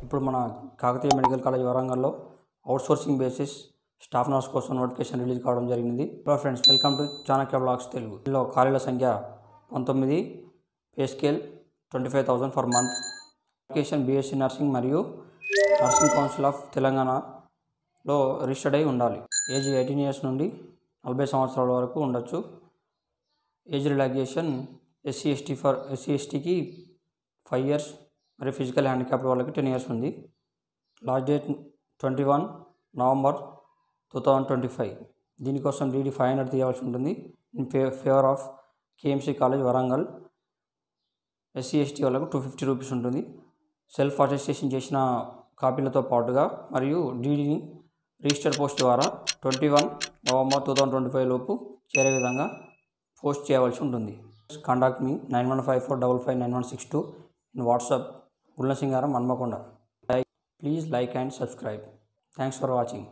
ఇప్పుడు మన Kakatiya medical college వరంగల్లో అవుట్సోర్సింగ్ బేసిస్ స్టాఫ్ నర్స్ కోసం నోటిఫికేషన్ రిలీజ్ కావడం జరిగింది. Hello friends, welcome to Chanakya blogs Telugu. ఇందులో ఖాళీల సంఖ్య 19, pay scale 25,000 for month. Notification BSc nursing మరియు నర్సింగ్ కౌన్సిల్ ఆఫ్ తెలంగాణలో రిజిస్టర్డ్ అయి ఉండాలి. ఏజ్ 18 years నుండి 40 సంవత్సరాల వరకు ఉండొచ్చు. ఏజ్ రిలాక్సేషన్ ఎస్సీ ఎస్టీకి 5 years మరియు ఫిజికల్ హ్యాండిక్యాప్డ్ వాళ్ళకి 10 years ఉంది. Last date 21 November 2025. దీనికోసం DD 500 తీయవలసి ఉంటుంది. In favour of KMC college Warangal. SC ST వాళ్ళకు 250 రూపీస్ ఉంటుంది. సెల్ఫ్ అటెస్టేషన్ చేసిన కాపీలతో పాటుగా మరియు DDని రిజిస్టర్ పోస్ట్ ద్వారా 21 November 2025 లోపు చేరే విధంగా పోస్ట్ చేయవలసి ఉంటుంది. Contact me 9154559162 in WhatsApp. Gulnasingaram Manmakonda. Please like and subscribe. Thanks for watching.